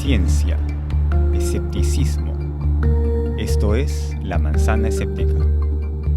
ciencia, escepticismo. Esto es La Manzana Escéptica.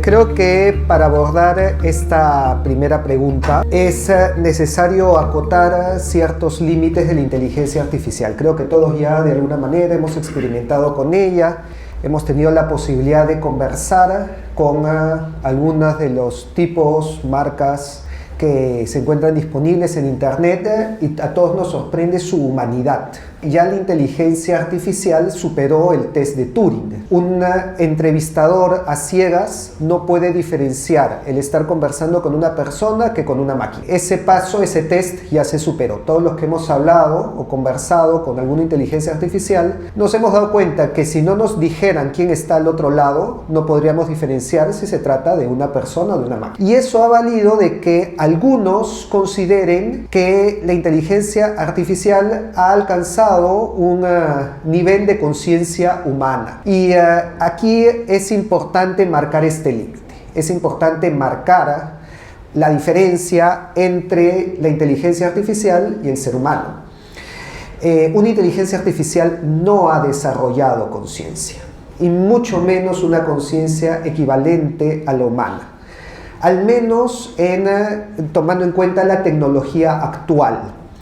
Creo que para abordar esta primera pregunta es necesario acotar ciertos límites de la inteligencia artificial. Creo que todos ya de alguna manera hemos experimentado con ella, hemos tenido la posibilidad de conversar con algunos de los tipos, marcas que se encuentran disponibles en internet y a todos nos sorprende su humanidad. Ya la inteligencia artificial superó el test de Turing. Un entrevistador a ciegas no puede diferenciar el estar conversando con una persona que con una máquina. Ese paso, ese test ya se superó. Todos los que hemos hablado o conversado con alguna inteligencia artificial nos hemos dado cuenta que si no nos dijeran quién está al otro lado, no podríamos diferenciar si se trata de una persona o de una máquina. Y eso ha valido de que algunos consideren que la inteligencia artificial ha alcanzado un nivel de conciencia humana. Y aquí es importante marcar este límite. Es importante marcar la diferencia entre la inteligencia artificial y el ser humano. Una inteligencia artificial no ha desarrollado conciencia, y mucho menos una conciencia equivalente a la humana. Al menos tomando en cuenta la tecnología actual.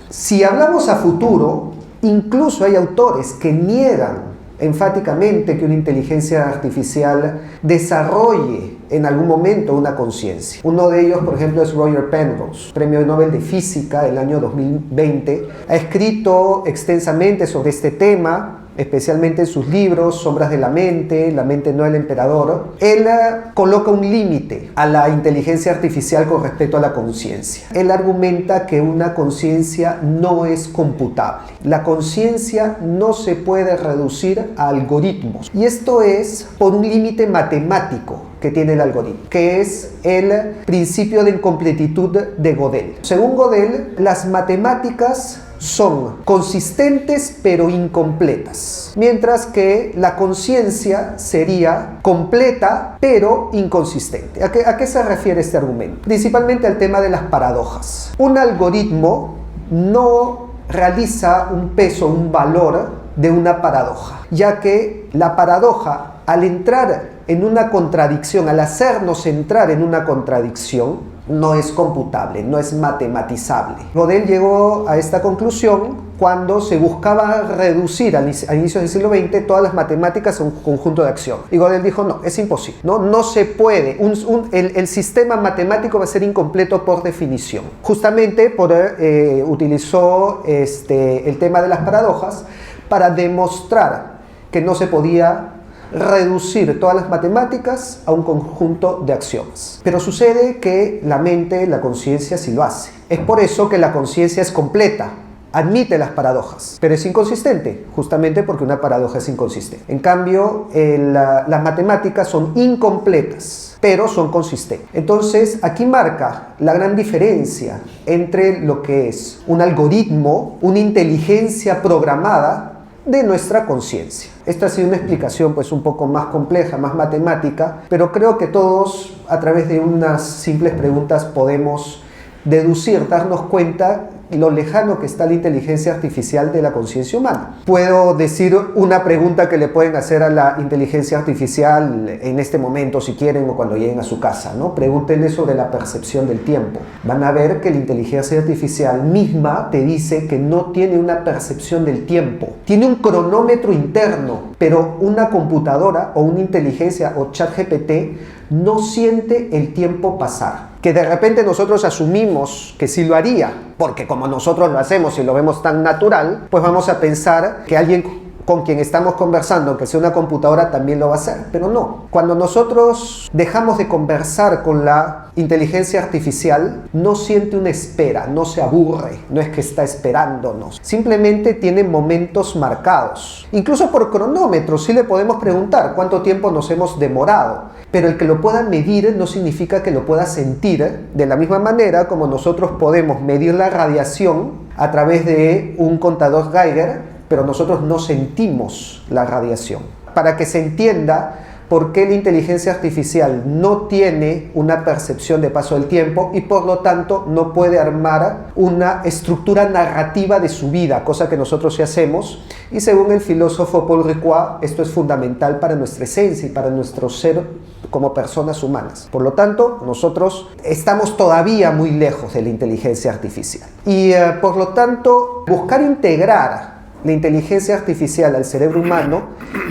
Si hablamos a futuro, incluso hay autores que niegan enfáticamente que una inteligencia artificial desarrolle en algún momento una conciencia. Uno de ellos, por ejemplo, es Roger Penrose, Premio Nobel de Física del año 2020. Ha escrito extensamente sobre este tema, especialmente en sus libros Sombras de la mente no del emperador. Él coloca un límite a la inteligencia artificial con respecto a la conciencia. Él argumenta que una conciencia no es computable. La conciencia no se puede reducir a algoritmos. Y esto es por un límite matemático que tiene el algoritmo, que es el principio de incompletitud de Gödel. Según Gödel, las matemáticas son consistentes pero incompletas, mientras que la conciencia sería completa pero inconsistente. ¿A qué se refiere este argumento? Principalmente al tema de las paradojas. Un algoritmo no realiza un peso, un valor de una paradoja, ya que la paradoja, al entrar en una contradicción, al hacernos entrar en una contradicción, no es computable, no es matematizable. Gödel llegó a esta conclusión cuando se buscaba reducir a inicios del siglo XX todas las matemáticas a un conjunto de acción. Y Gödel dijo, no, es imposible, no se puede. El sistema matemático va a ser incompleto por definición. Justamente utilizó el tema de las paradojas para demostrar que no se podía reducir todas las matemáticas a un conjunto de axiomas. Pero sucede que la mente, la conciencia sí lo hace. Es por eso que la conciencia es completa, admite las paradojas, pero es inconsistente, justamente porque una paradoja es inconsistente. En cambio, las matemáticas son incompletas, pero son consistentes. Entonces, aquí marca la gran diferencia entre lo que es un algoritmo, una inteligencia programada, de nuestra conciencia. Esta ha sido una explicación pues un poco más compleja, más matemática, pero creo que todos a través de unas simples preguntas podemos deducir, darnos cuenta lo lejano que está la inteligencia artificial de la conciencia humana. Puedo decir una pregunta que le pueden hacer a la inteligencia artificial en este momento, si quieren, o cuando lleguen a su casa, ¿no? Pregúntenle sobre la percepción del tiempo. Van a ver que la inteligencia artificial misma te dice que no tiene una percepción del tiempo. Tiene un cronómetro interno, pero una computadora o una inteligencia o ChatGPT no siente el tiempo pasar. Que de repente nosotros asumimos que sí lo haría, porque como nosotros lo hacemos y lo vemos tan natural, pues vamos a pensar que alguien con quien estamos conversando, que sea una computadora, también lo va a hacer, pero no. Cuando nosotros dejamos de conversar con la inteligencia artificial, no siente una espera, no se aburre, no es que está esperándonos, simplemente tiene momentos marcados. Incluso por cronómetro, sí le podemos preguntar cuánto tiempo nos hemos demorado, pero el que lo pueda medir no significa que lo pueda sentir de la misma manera como nosotros podemos medir la radiación a través de un contador Geiger, pero nosotros no sentimos la radiación. Para que se entienda, por qué la inteligencia artificial no tiene una percepción de paso del tiempo y por lo tanto no puede armar una estructura narrativa de su vida, cosa que nosotros sí hacemos. Y según el filósofo Paul Ricoeur, esto es fundamental para nuestra esencia y para nuestro ser como personas humanas. Por lo tanto, nosotros estamos todavía muy lejos de la inteligencia artificial. Y por lo tanto, buscar integrar la inteligencia artificial al cerebro humano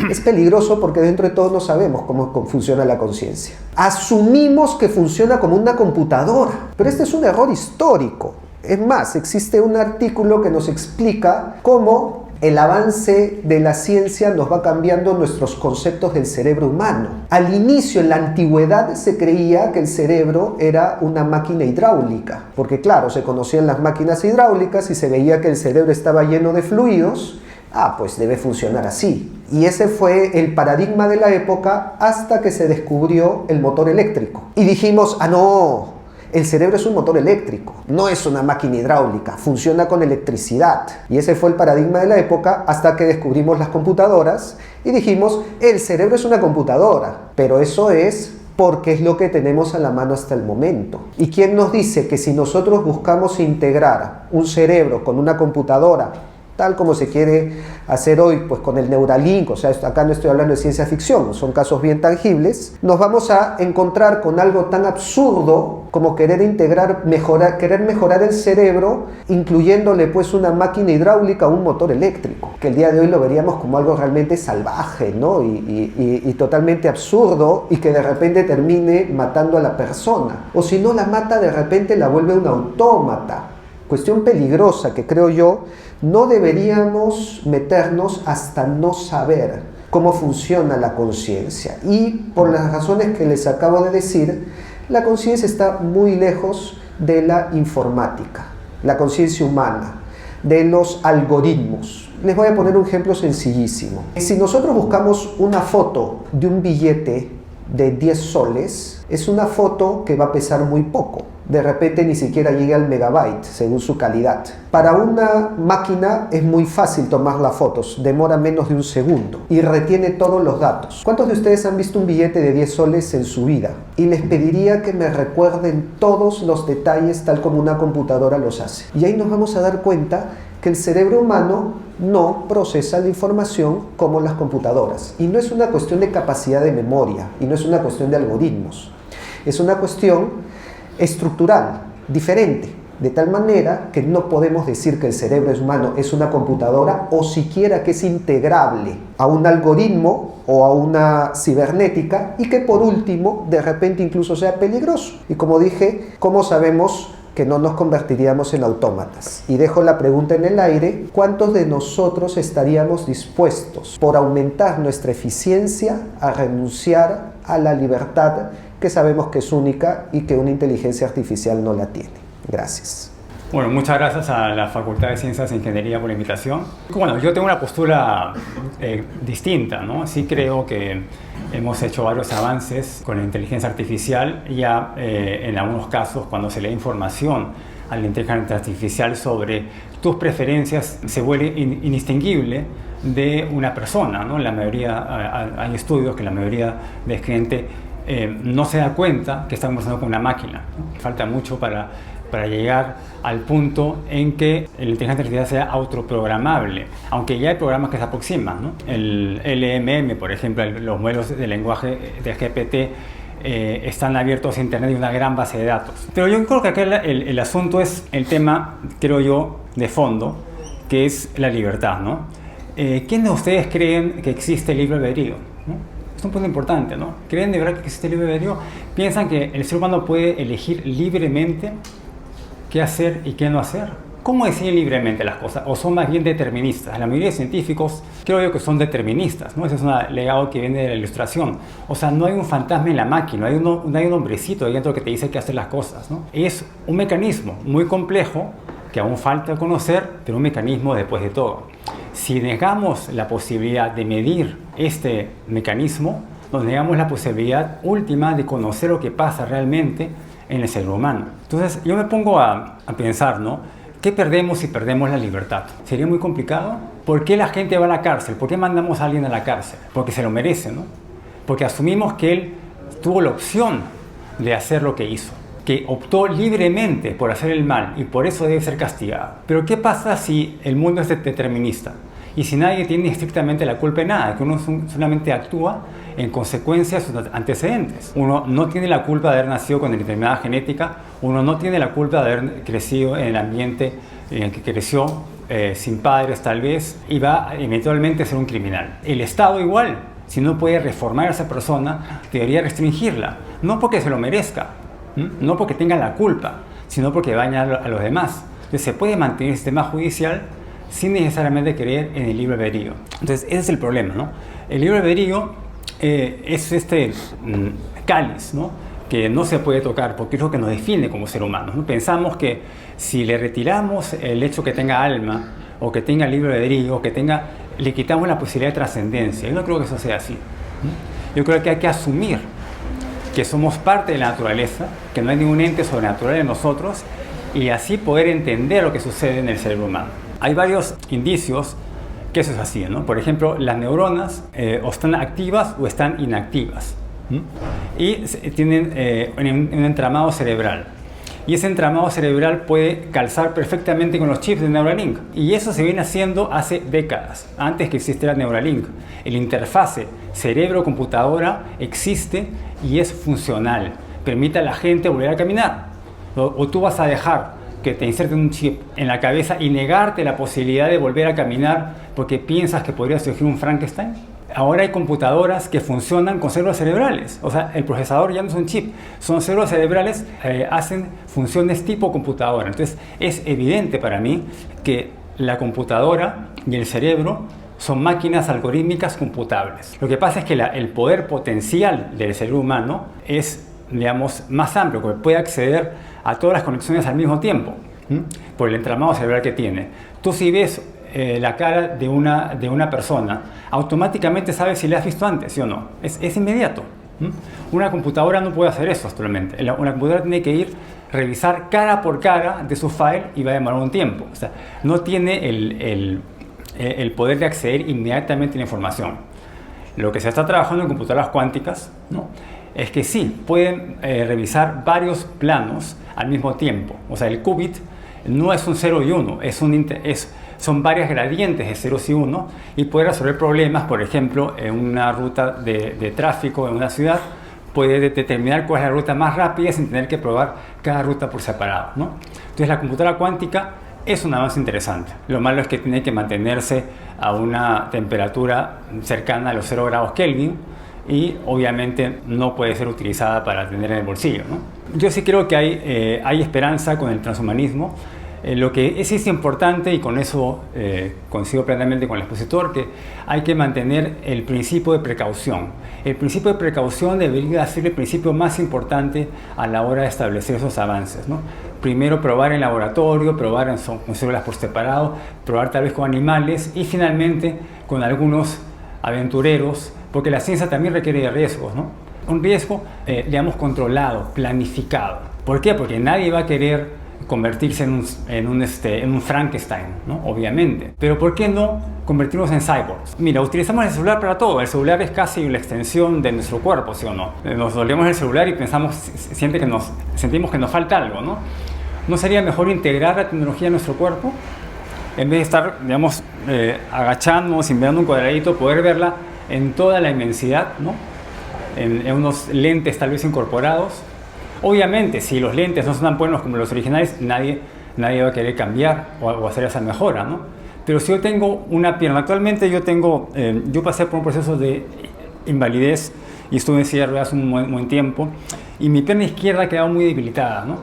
es peligroso porque dentro de todo no sabemos cómo funciona la conciencia. Asumimos que funciona como una computadora, pero este es un error histórico. Es más, existe un artículo que nos explica cómo el avance de la ciencia nos va cambiando nuestros conceptos del cerebro humano. Al inicio, en la antigüedad, se creía que el cerebro era una máquina hidráulica, porque claro, se conocían las máquinas hidráulicas y se veía que el cerebro estaba lleno de fluidos. Pues debe funcionar así. Y ese fue el paradigma de la época hasta que se descubrió el motor eléctrico. Y dijimos, no, el cerebro es un motor eléctrico, no es una máquina hidráulica, funciona con electricidad. Y ese fue el paradigma de la época hasta que descubrimos las computadoras y dijimos, el cerebro es una computadora, pero eso es porque es lo que tenemos a la mano hasta el momento. ¿Y quién nos dice que si nosotros buscamos integrar un cerebro con una computadora, tal como se quiere hacer hoy, pues con el Neuralink, o sea, acá no estoy hablando de ciencia ficción, son casos bien tangibles, nos vamos a encontrar con algo tan absurdo como querer mejorar el cerebro, incluyéndole pues una máquina hidráulica o un motor eléctrico, que el día de hoy lo veríamos como algo realmente salvaje, ¿no? y totalmente absurdo, y que de repente termine matando a la persona, o si no la mata, de repente la vuelve un autómata. Cuestión peligrosa que creo yo no deberíamos meternos hasta no saber cómo funciona la conciencia. Y por las razones que les acabo de decir, la conciencia está muy lejos de la informática, la conciencia humana, de los algoritmos. Les voy a poner un ejemplo sencillísimo. Si nosotros buscamos una foto de un billete de 10 soles, es una foto que va a pesar muy poco. De repente ni siquiera llega al megabyte según su calidad. Para una máquina es muy fácil tomar las fotos, demora menos de un segundo y retiene todos los datos. ¿Cuántos de ustedes han visto un billete de 10 soles en su vida? Y les pediría que me recuerden todos los detalles tal como una computadora los hace. Y ahí nos vamos a dar cuenta que el cerebro humano no procesa la información como las computadoras. Y no es una cuestión de capacidad de memoria, y no es una cuestión de algoritmos. Es una cuestión estructural, diferente, de tal manera que no podemos decir que el cerebro humano es una computadora o siquiera que es integrable a un algoritmo o a una cibernética y que por último de repente incluso sea peligroso. Y como dije, ¿cómo sabemos que no nos convertiríamos en autómatas? Y dejo la pregunta en el aire: ¿cuántos de nosotros estaríamos dispuestos por aumentar nuestra eficiencia a renunciar a la libertad que sabemos que es única y que una inteligencia artificial no la tiene? Gracias. Bueno, muchas gracias a la Facultad de Ciencias e Ingeniería por la invitación. Bueno, yo tengo una postura distinta, ¿no? Sí creo que hemos hecho varios avances con la inteligencia artificial. Ya en algunos casos, cuando se le da información a la inteligencia artificial sobre tus preferencias, se vuelve indistinguible de una persona, ¿no? La mayoría, hay estudios que la mayoría de gente no se da cuenta que está conversando con una máquina, ¿no? Falta mucho para llegar al punto en que la inteligencia artificial sea autoprogramable, aunque ya hay programas que se aproximan, ¿no? El LMM, por ejemplo, los modelos de lenguaje de GPT están abiertos a Internet y una gran base de datos. Pero yo creo que acá el asunto es el tema, creo yo, de fondo, que es la libertad, ¿no? ¿Quiénes de ustedes creen que existe libre albedrío, ¿no? Es un punto importante, ¿no? ¿Creen de verdad que existe libre albedrío? ¿Piensan que el ser humano puede elegir libremente qué hacer y qué no hacer? ¿Cómo deciden libremente las cosas? ¿O son más bien deterministas? La mayoría de científicos creo yo que son deterministas, ¿no? Ese es un legado que viene de la Ilustración. O sea, no hay un fantasma en la máquina, no hay un hombrecito ahí dentro que te dice qué hacer las cosas, ¿no? Es un mecanismo muy complejo que aún falta conocer, pero un mecanismo después de todo. Si negamos la posibilidad de medir este mecanismo, nos negamos la posibilidad última de conocer lo que pasa realmente en el ser humano. Entonces yo me pongo a pensar, ¿no? ¿Qué perdemos si perdemos la libertad? ¿Sería muy complicado? ¿Por qué la gente va a la cárcel? ¿Por qué mandamos a alguien a la cárcel? Porque se lo merece, ¿no? porque asumimos que él tuvo la opción de hacer lo que hizo, que optó libremente por hacer el mal y por eso debe ser castigado. Pero ¿qué pasa si el mundo es determinista? Y si nadie tiene estrictamente la culpa de nada, que uno solamente actúa en consecuencia de sus antecedentes. Uno no tiene la culpa de haber nacido con determinada genética, uno no tiene la culpa de haber crecido en el ambiente en el que creció, sin padres tal vez, y va eventualmente a ser un criminal. El Estado igual, si no puede reformar a esa persona, debería restringirla, no porque se lo merezca, no porque tenga la culpa, sino porque daña a los demás. Entonces se puede mantener el sistema judicial sin necesariamente creer en el libre albedrío. Entonces ese es el problema, ¿no? El libre albedrío es este cáliz, ¿no?, que no se puede tocar porque es lo que nos define como ser humanos, ¿no? Pensamos que si le retiramos el hecho que tenga alma o que tenga libre albedrío, le quitamos la posibilidad de trascendencia. Yo no creo que eso sea así, ¿no? Yo creo que hay que asumir que somos parte de la naturaleza, que no hay ningún ente sobrenatural en nosotros, y así poder entender lo que sucede en el cerebro humano. Hay varios indicios que eso es así, ¿no? Por ejemplo, las neuronas o están activas o están inactivas, y tienen un entramado cerebral. Y ese entramado cerebral puede calzar perfectamente con los chips de Neuralink. Y eso se viene haciendo hace décadas, antes que existiera Neuralink. El interfase cerebro-computadora existe y es funcional. Permite a la gente volver a caminar. O tú vas a dejar que te inserten un chip en la cabeza y negarte la posibilidad de volver a caminar porque piensas que podría surgir un Frankenstein. Ahora hay computadoras que funcionan con células cerebrales. O sea, el procesador ya no es un chip, son células cerebrales, hacen funciones tipo computadora. Entonces, es evidente para mí que la computadora y el cerebro son máquinas algorítmicas computables. Lo que pasa es que el poder potencial del cerebro humano es, digamos, más amplio, porque puede acceder a todas las conexiones al mismo tiempo, por el entramado cerebral que tiene. Tú, si ves la cara de una persona, automáticamente sabes si la has visto antes, ¿sí o no? Es inmediato. Una computadora no puede hacer eso actualmente. Una computadora tiene que revisar cara por cara de su file y va a demorar un tiempo. O sea, no tiene el poder de acceder inmediatamente a la información. Lo que se está trabajando en computadoras cuánticas, ¿no?, es que sí, pueden revisar varios planos al mismo tiempo. O sea, el qubit no es un 0 y 1, son varias gradientes de 0 y 1, y puede resolver problemas. Por ejemplo, en una ruta de tráfico en una ciudad, puede determinar cuál es la ruta más rápida sin tener que probar cada ruta por separado, ¿no? Entonces, la computadora cuántica es un avance interesante. Lo malo es que tiene que mantenerse a una temperatura cercana a los 0 grados Kelvin, y obviamente no puede ser utilizada para tener en el bolsillo, ¿no? Yo sí creo que hay esperanza con el transhumanismo. Lo que es importante, y con eso coincido plenamente con el expositor, que hay que mantener el principio de precaución. El principio de precaución debería ser el principio más importante a la hora de establecer esos avances, ¿no? Primero probar en laboratorio, probar con células por separado, probar tal vez con animales y finalmente con algunos aventureros, porque la ciencia también requiere de riesgos, ¿no? Un riesgo, digamos, controlado, planificado. ¿Por qué? Porque nadie va a querer convertirse en un Frankenstein, ¿no? Obviamente. Pero ¿por qué no convertirnos en cyborgs? Mira, utilizamos el celular para todo. El celular es casi la extensión de nuestro cuerpo, ¿sí o no? Nos dolemos el celular y sentimos que nos falta algo, ¿no? ¿No sería mejor integrar la tecnología en nuestro cuerpo? En vez de estar, digamos, agachándonos y mirando un cuadradito, poder verla en toda la inmensidad, ¿no? En unos lentes tal vez incorporados. Obviamente, si los lentes no son tan buenos como los originales, nadie va a querer cambiar o hacer esa mejora, ¿no? Pero si yo tengo una pierna, actualmente yo pasé por un proceso de invalidez y estuve en silla de ruedas un buen tiempo, y mi pierna izquierda ha quedado muy debilitada, ¿no?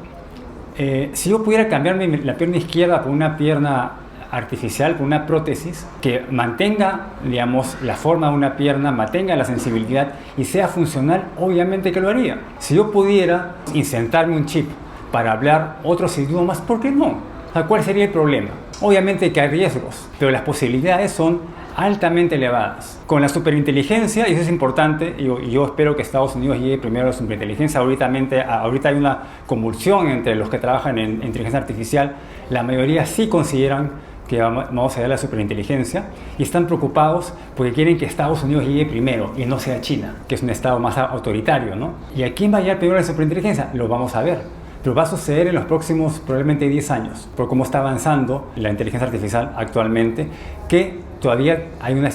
Si yo pudiera cambiarme la pierna izquierda por una pierna artificial, por una prótesis que mantenga, digamos, la forma de una pierna, mantenga la sensibilidad y sea funcional, obviamente que lo haría. Si yo pudiera insertarme un chip para hablar otros idiomas, ¿por qué no? O sea, ¿cuál sería el problema? Obviamente que hay riesgos, pero las posibilidades son altamente elevadas. Con la superinteligencia, y eso es importante, y yo espero que Estados Unidos llegue primero a la superinteligencia. Ahorita hay una convulsión entre los que trabajan en inteligencia artificial. La mayoría sí consideran que vamos a ver la superinteligencia, y están preocupados porque quieren que Estados Unidos llegue primero y no sea China, que es un estado más autoritario, ¿no? ¿Y a quién va a llegar primero la superinteligencia? Lo vamos a ver. Pero va a suceder en los próximos probablemente 10 años, por cómo está avanzando la inteligencia artificial actualmente, que todavía hay una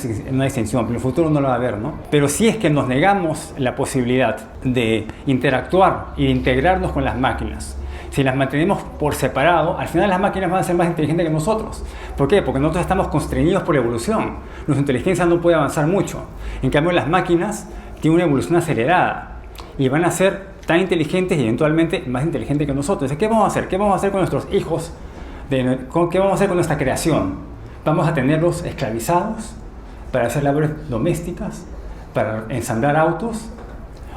distinción, pero en el futuro no lo va a haber, ¿no? Pero si es que nos negamos la posibilidad de interactuar e integrarnos con las máquinas, si las mantenemos por separado, al final las máquinas van a ser más inteligentes que nosotros. ¿Por qué? Porque nosotros estamos constreñidos por la evolución. Nuestra inteligencia no puede avanzar mucho. En cambio, las máquinas tienen una evolución acelerada y van a ser tan inteligentes y eventualmente más inteligentes que nosotros. Entonces, ¿qué vamos a hacer? ¿Qué vamos a hacer con nuestros hijos? ¿Qué vamos a hacer con nuestra creación? ¿Vamos a tenerlos esclavizados para hacer labores domésticas, para ensamblar autos?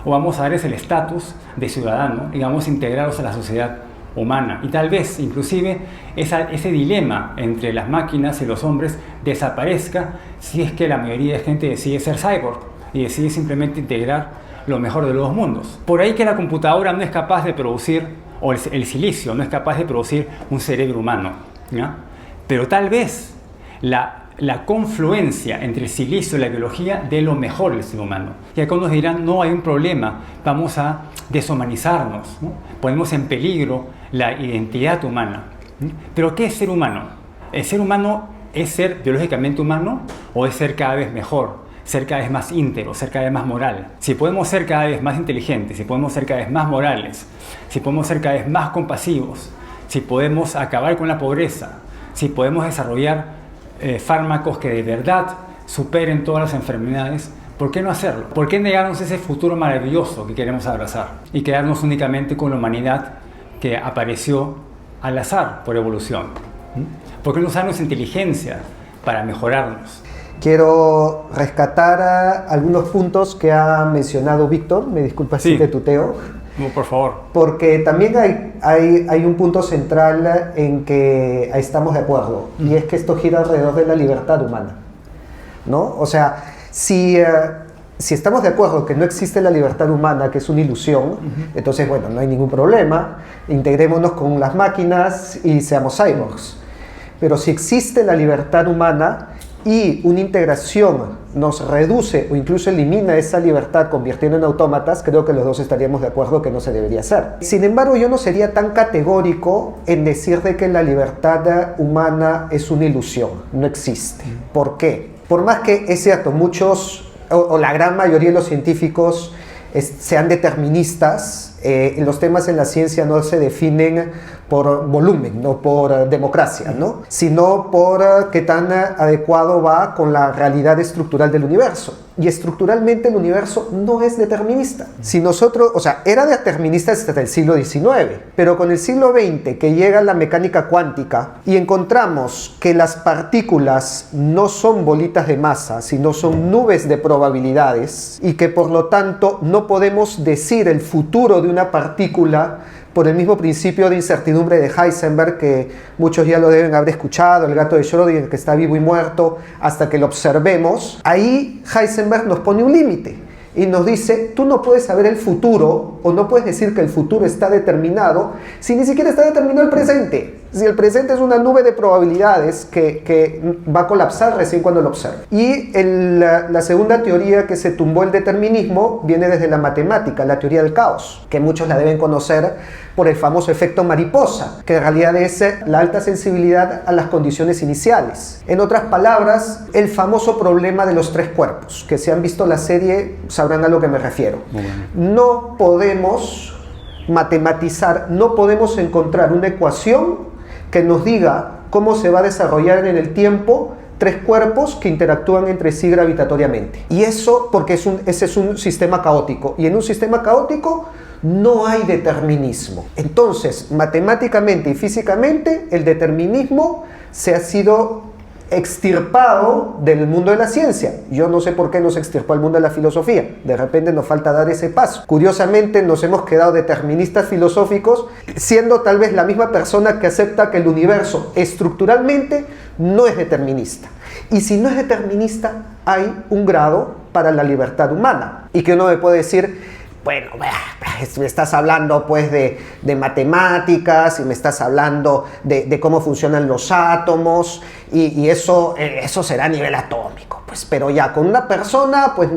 ¿O vamos a darles el estatus de ciudadano y vamos a integrarlos a la sociedad humana? Y tal vez, inclusive, ese dilema entre las máquinas y los hombres desaparezca si es que la mayoría de gente decide ser cyborg y decide simplemente integrar lo mejor de los dos mundos. Por ahí que la computadora no es capaz de producir, o el silicio no es capaz de producir un cerebro humano, ¿ya? Pero tal vez la confluencia entre el silicio y la biología dé lo mejor del ser humano. Y acá nos dirán, no hay un problema, vamos a deshumanizarnos, ¿no? Ponemos en peligro la identidad humana. Pero ¿qué es ser humano? ¿El ser humano es ser biológicamente humano o es ser cada vez mejor? Ser cada vez más íntegro, ser cada vez más moral. Si podemos ser cada vez más inteligentes, si podemos ser cada vez más morales, si podemos ser cada vez más compasivos, si podemos acabar con la pobreza, si podemos desarrollar fármacos que de verdad superen todas las enfermedades, ¿por qué no hacerlo? ¿Por qué negarnos ese futuro maravilloso que queremos abrazar y quedarnos únicamente con la humanidad que apareció al azar por evolución? ¿Por qué no usar nuestra inteligencia para mejorarnos? Quiero rescatar algunos puntos que ha mencionado Víctor, me disculpas si te tuteo. No, por favor. Porque también hay un punto central en que estamos de acuerdo, y es que esto gira alrededor de la libertad humana, ¿no? O sea, si estamos de acuerdo que no existe la libertad humana, que es una ilusión, entonces, bueno, no hay ningún problema, integrémonos con las máquinas y seamos cyborgs. Pero si existe la libertad humana y una integración nos reduce o incluso elimina esa libertad convirtiendo en autómatas, creo que los dos estaríamos de acuerdo que no se debería hacer. Sin embargo, yo no sería tan categórico en decir de que la libertad humana es una ilusión, no existe. ¿Por qué? Por más que es cierto, muchos o la gran mayoría de los científicos sean deterministas, los temas en la ciencia no se definen por volumen, no por democracia, ¿no? Sino por qué tan adecuado va con la realidad estructural del universo. Y estructuralmente el universo no es determinista. Si nosotros, o sea, era determinista desde el siglo XIX, pero con el siglo XX que llega la mecánica cuántica y encontramos que las partículas no son bolitas de masa, sino son nubes de probabilidades, y que por lo tanto no podemos decir el futuro de una partícula por el mismo principio de incertidumbre de Heisenberg, que muchos ya lo deben haber escuchado, el gato de Schrödinger, que está vivo y muerto hasta que lo observemos. Ahí Heisenberg nos pone un límite y nos dice, tú no puedes saber el futuro, o no puedes decir que el futuro está determinado si ni siquiera está determinado el presente. Si el presente es una nube de probabilidades que va a colapsar recién cuando lo observe. Y la segunda teoría que se tumbó el determinismo viene desde la matemática, la teoría del caos, que muchos la deben conocer por el famoso efecto mariposa, que en realidad es la alta sensibilidad a las condiciones iniciales. En otras palabras, el famoso problema de los tres cuerpos, que si han visto la serie sabrán a lo que me refiero. No podemos matematizar, no podemos encontrar una ecuación que nos diga cómo se va a desarrollar en el tiempo tres cuerpos que interactúan entre sí gravitatoriamente. Y eso porque ese es un sistema caótico. Y en un sistema caótico no hay determinismo. Entonces, matemáticamente y físicamente, el determinismo se ha sido extirpado del mundo de la ciencia. Yo no sé por qué nos extirpó al mundo de la filosofía. De repente nos falta dar ese paso. Curiosamente nos hemos quedado deterministas filosóficos, siendo tal vez la misma persona que acepta que el universo estructuralmente no es determinista. Y si no es determinista, hay un grado para la libertad humana. Y que uno me puede decir, bueno, me estás hablando pues de matemáticas y me estás hablando de cómo funcionan los átomos y eso será a nivel atómico. Pues, pero ya con una persona, pues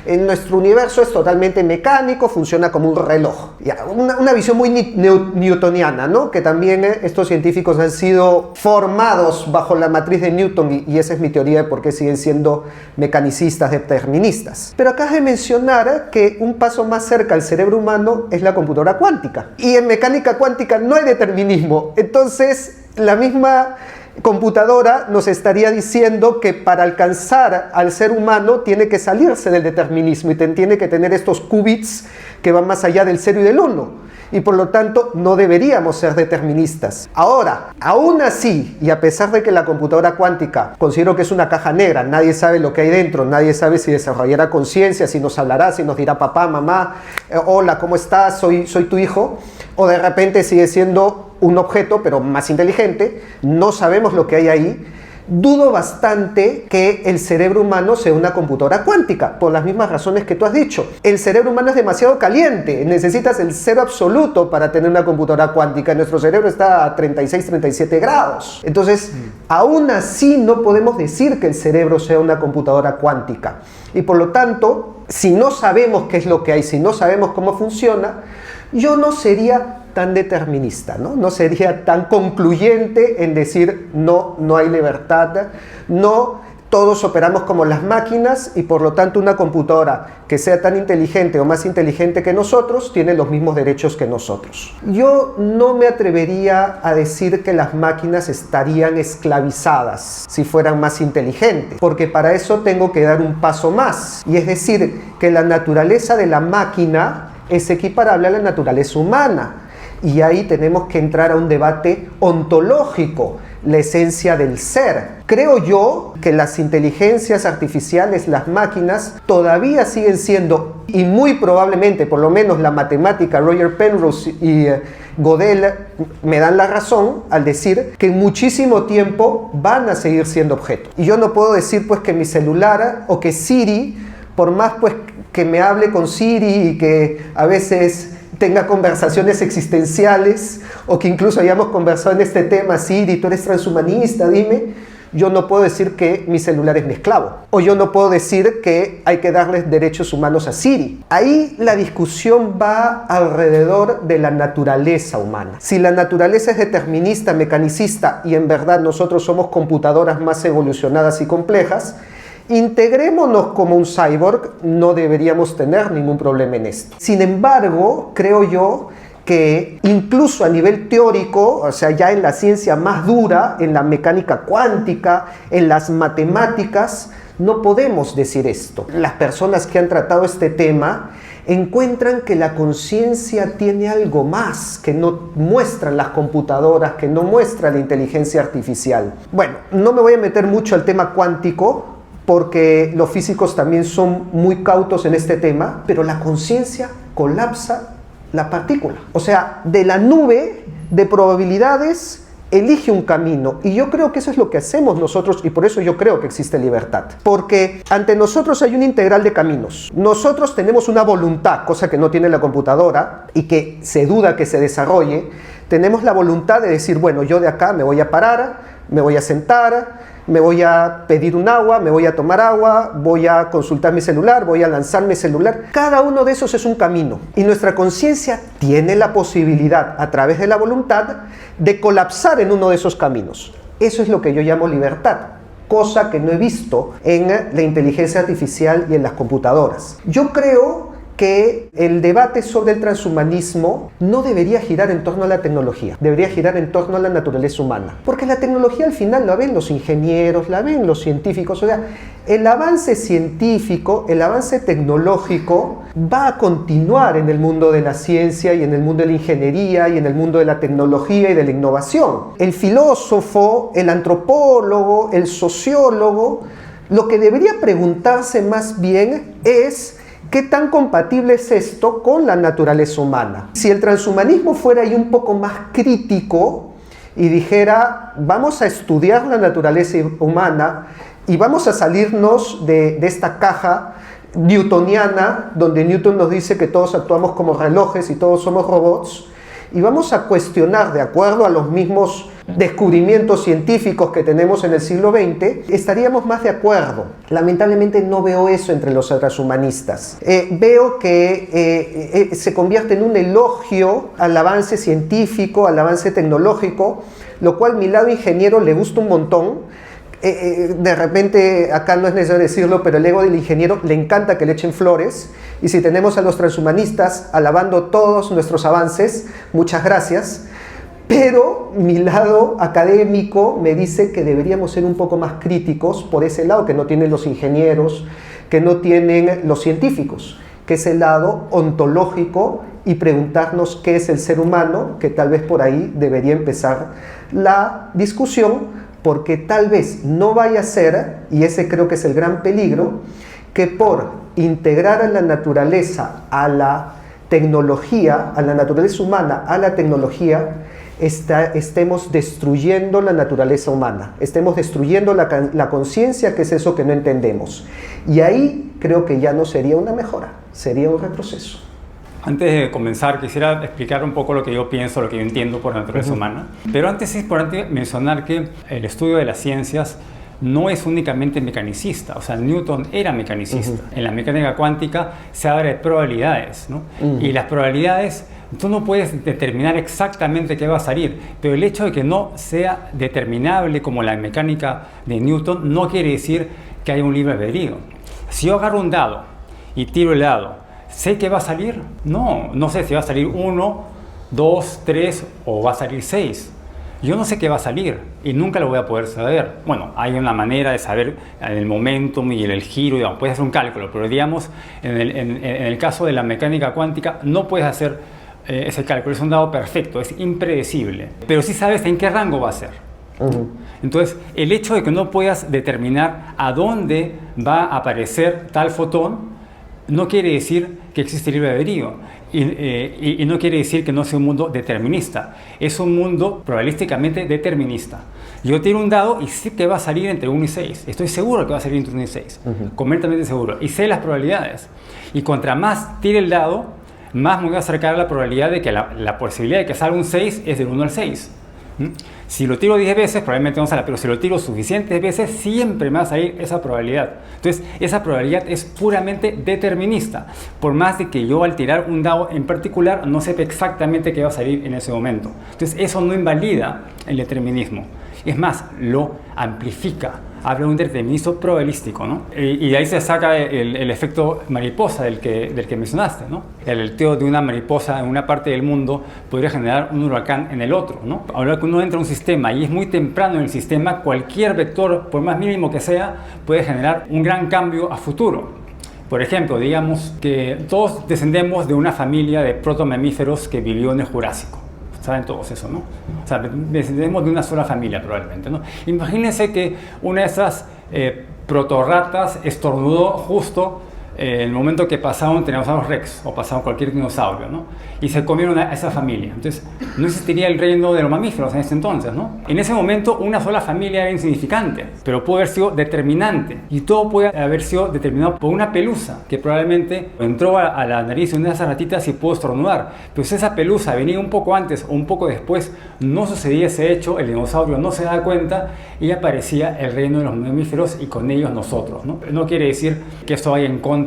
en nuestro universo es totalmente mecánico, funciona como un reloj. Ya, una visión muy newtoniana, ¿no? Que también estos científicos han sido formados bajo la matriz de Newton y esa es mi teoría de por qué siguen siendo mecanicistas, deterministas. Pero acá de mencionar que un paso más cerca al cerebro humano es la computadora cuántica. Y en mecánica cuántica no hay determinismo. Entonces, la misma computadora nos estaría diciendo que para alcanzar al ser humano tiene que salirse del determinismo y tiene que tener estos qubits que van más allá del 0 y del 1 y por lo tanto no deberíamos ser deterministas. Ahora, aún así, y a pesar de que la computadora cuántica considero que es una caja negra, nadie sabe lo que hay dentro, nadie sabe si desarrollará conciencia, si nos hablará, si nos dirá papá, mamá, hola, ¿cómo estás? Soy tu hijo, o de repente sigue siendo un objeto, pero más inteligente, no sabemos lo que hay ahí. Dudo bastante que el cerebro humano sea una computadora cuántica, por las mismas razones que tú has dicho. El cerebro humano es demasiado caliente, necesitas el cero absoluto para tener una computadora cuántica. Nuestro cerebro está a 36, 37 grados. Entonces, aún así no podemos decir que el cerebro sea una computadora cuántica. Y por lo tanto, si no sabemos qué es lo que hay, si no sabemos cómo funciona, yo no sería tan determinista, ¿no? No sería tan concluyente en decir no hay libertad, no, todos operamos como las máquinas y por lo tanto una computadora que sea tan inteligente o más inteligente que nosotros tiene los mismos derechos que nosotros. Yo no me atrevería a decir que las máquinas estarían esclavizadas si fueran más inteligentes, porque para eso tengo que dar un paso más, y es decir, que la naturaleza de la máquina es equiparable a la naturaleza humana. Y ahí tenemos que entrar a un debate ontológico, la esencia del ser. Creo yo que las inteligencias artificiales, las máquinas, todavía siguen siendo, y muy probablemente, por lo menos la matemática, Roger Penrose y Gödel me dan la razón al decir que en muchísimo tiempo van a seguir siendo objetos. Y yo no puedo decir pues que mi celular o que Siri, por más pues que me hable con Siri y que a veces tenga conversaciones existenciales o que incluso hayamos conversado en este tema, Siri, tú eres transhumanista, dime, yo no puedo decir que mi celular es mi esclavo, o yo no puedo decir que hay que darles derechos humanos a Siri. Ahí la discusión va alrededor de la naturaleza humana. Si la naturaleza es determinista, mecanicista y en verdad nosotros somos computadoras más evolucionadas y complejas, integrémonos como un cyborg, no deberíamos tener ningún problema en esto. Sin embargo, creo yo que incluso a nivel teórico, o sea, ya en la ciencia más dura, en la mecánica cuántica, en las matemáticas, no podemos decir esto. Las personas que han tratado este tema encuentran que la conciencia tiene algo más que no muestran las computadoras, que no muestra la inteligencia artificial. Bueno, no me voy a meter mucho al tema cuántico, porque los físicos también son muy cautos en este tema, pero la conciencia colapsa la partícula. O sea, de la nube de probabilidades elige un camino, y yo creo que eso es lo que hacemos nosotros, y por eso yo creo que existe libertad, porque ante nosotros hay un integral de caminos. Nosotros tenemos una voluntad, cosa que no tiene la computadora y que se duda que se desarrolle. Tenemos la voluntad de decir, bueno, yo de acá me voy a parar, me voy a sentar, me voy a pedir un agua, me voy a tomar agua, voy a consultar mi celular, voy a lanzar mi celular. Cada uno de esos es un camino, y nuestra conciencia tiene la posibilidad, a través de la voluntad, de colapsar en uno de esos caminos. Eso es lo que yo llamo libertad, cosa que no he visto en la inteligencia artificial y en las computadoras. Yo creo que el debate sobre el transhumanismo no debería girar en torno a la tecnología, debería girar en torno a la naturaleza humana, porque la tecnología al final la ven los ingenieros, la ven los científicos. O sea, el avance científico, el avance tecnológico va a continuar en el mundo de la ciencia y en el mundo de la ingeniería y en el mundo de la tecnología y de la innovación. El filósofo, el antropólogo, el sociólogo, lo que debería preguntarse más bien es: ¿qué tan compatible es esto con la naturaleza humana? Si el transhumanismo fuera ahí un poco más crítico y dijera, vamos a estudiar la naturaleza humana y vamos a salirnos de esta caja newtoniana, donde Newton nos dice que todos actuamos como relojes y todos somos robots, y vamos a cuestionar, de acuerdo a los mismos descubrimientos científicos que tenemos en el siglo XX, estaríamos más de acuerdo. Lamentablemente no veo eso entre los transhumanistas. Veo que se convierte en un elogio al avance científico, al avance tecnológico, lo cual mi lado ingeniero le gusta un montón. De repente, acá no es necesario decirlo, pero el ego del ingeniero le encanta que le echen flores, y si tenemos a los transhumanistas alabando todos nuestros avances, muchas gracias, pero mi lado académico me dice que deberíamos ser un poco más críticos por ese lado que no tienen los ingenieros, que no tienen los científicos, que es el lado ontológico, y preguntarnos qué es el ser humano, que tal vez por ahí debería empezar la discusión, porque tal vez no vaya a ser, y ese creo que es el gran peligro, que por integrar a la naturaleza a la tecnología, a la naturaleza humana a la tecnología, estemos destruyendo la naturaleza humana, estemos destruyendo la conciencia, que es eso que no entendemos. Y ahí creo que ya no sería una mejora, sería un retroceso. Antes de comenzar, quisiera explicar un poco lo que yo pienso, lo que yo entiendo por la naturaleza humana. Pero antes es importante mencionar que el estudio de las ciencias no es únicamente mecanicista. O sea, Newton era mecanicista. En la mecánica cuántica se habla de probabilidades, ¿no? Y las probabilidades, tú no puedes determinar exactamente qué va a salir, pero el hecho de que no sea determinable como la mecánica de Newton no quiere decir que haya un libre albedrío. Si yo agarro un dado y tiro el dado, ¿sé qué va a salir? No sé si va a salir 1, 2, 3 o va a salir 6. Yo no sé qué va a salir y nunca lo voy a poder saber. Bueno, hay una manera de saber el momentum y el giro, digamos, puedes hacer un cálculo, pero digamos, en el caso de la mecánica cuántica no puedes hacer ese cálculo, es un dado perfecto, es impredecible, pero sí sabes en qué rango va a ser. Entonces, el hecho de que no puedas determinar a dónde va a aparecer tal fotón no quiere decir que existe libre albedrío y no quiere decir que no sea un mundo determinista. Es un mundo probabilísticamente determinista. Yo tiro un dado y sé que va a salir entre 1 y 6. Estoy seguro que va a salir entre 1 y 6. Completamente seguro. Y sé las probabilidades. Y contra más tire el dado, más me voy a acercar a la probabilidad de que la posibilidad de que salga un 6 es del 1 al 6. Si lo tiro 10 veces, probablemente no salga, pero si lo tiro suficientes veces, siempre me va a salir esa probabilidad. Entonces, esa probabilidad es puramente determinista, por más de que yo al tirar un dado en particular no sepa exactamente qué va a salir en ese momento. Entonces, eso no invalida el determinismo, es más, lo amplifica. Habla de un determinismo probabilístico, ¿no? Y de ahí se saca el efecto mariposa del que mencionaste, ¿no? El aleteo de una mariposa en una parte del mundo podría generar un huracán en el otro, ¿no? Ahora que uno entra a un sistema y es muy temprano en el sistema, cualquier vector, por más mínimo que sea, puede generar un gran cambio a futuro. Por ejemplo, digamos que todos descendemos de una familia de protomamíferos que vivió en el Jurásico. Saben todos eso, ¿no? O sea, descendemos de una sola familia probablemente, ¿no? Imagínense que una de esas protorratas estornudó justo en el momento que pasaba un Tyrannosaurus Rex o pasaba cualquier dinosaurio, ¿no? Y se comieron a esa familia. Entonces, no existiría el reino de los mamíferos en ese entonces, ¿no? En ese momento, una sola familia era insignificante, pero puede haber sido determinante. Y todo puede haber sido determinado por una pelusa que probablemente entró a la nariz de una de esas ratitas y pudo estornudar. Pero si esa pelusa venía un poco antes o un poco después, no sucedía ese hecho, el dinosaurio no se da cuenta y aparecía el reino de los mamíferos y con ellos nosotros, ¿no? No quiere decir que esto vaya en contra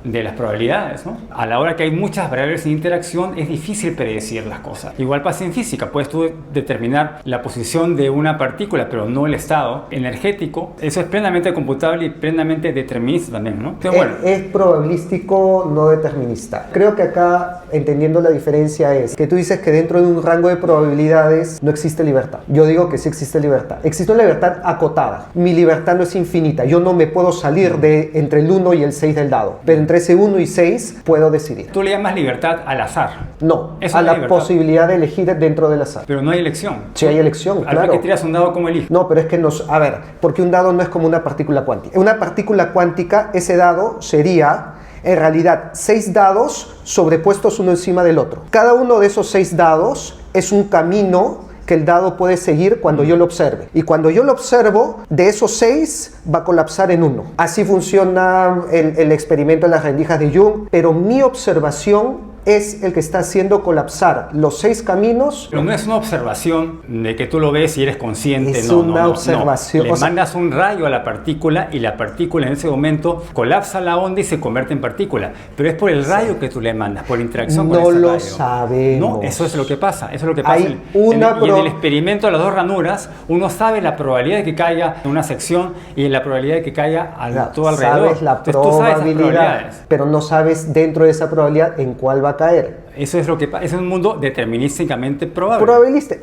de las probabilidades, ¿no? A la hora que hay muchas variables en interacción es difícil predecir las cosas. Igual pasa en física, puedes tú determinar la posición de una partícula, pero no el estado energético. Eso es plenamente computable y plenamente determinista también, ¿no? Entonces, bueno. Es probabilístico, no determinista. Creo que acá, entendiendo la diferencia, es que tú dices que dentro de un rango de probabilidades no existe libertad. Yo digo que sí existe libertad. Existe una libertad acotada. Mi libertad no es infinita. Yo no me puedo salir de entre el 1 y el 6 del dado. Pero entre ese 1 y 6 puedo decidir. Tú le llamas libertad al azar. No, Eso a no la libertad. Posibilidad de elegir dentro del azar. Pero no hay elección. Sí hay elección, Al claro. que tiras un dado, ¿cómo eliges? No, pero es que a ver, porque un dado no es como una partícula cuántica. En una partícula cuántica, ese dado sería, en realidad, 6 dados sobrepuestos uno encima del otro. Cada uno de esos 6 dados es un camino que el dado puede seguir cuando yo lo observe. Y cuando yo lo observo, de esos 6 va a colapsar en 1. Así funciona el experimento de las rendijas de Jung, pero mi observación es el que está haciendo colapsar los 6 caminos. Pero no es una observación de que tú lo ves y eres consciente. Es una observación. Le mandas un rayo a la partícula y la partícula en ese momento colapsa la onda y se convierte en partícula. Pero es por el rayo que tú le mandas, por interacción con ese rayo. No lo sabemos. No, eso es lo que pasa. Eso es lo que pasa. Hay y en el experimento de las 2 ranuras, uno sabe la probabilidad de que caiga en una sección y la probabilidad de que caiga todo alrededor. Sabes la probabilidad, pero no sabes dentro de esa probabilidad en cuál va a caer. Eso es lo que pasa. Es un mundo determinísticamente probable. Probabilista.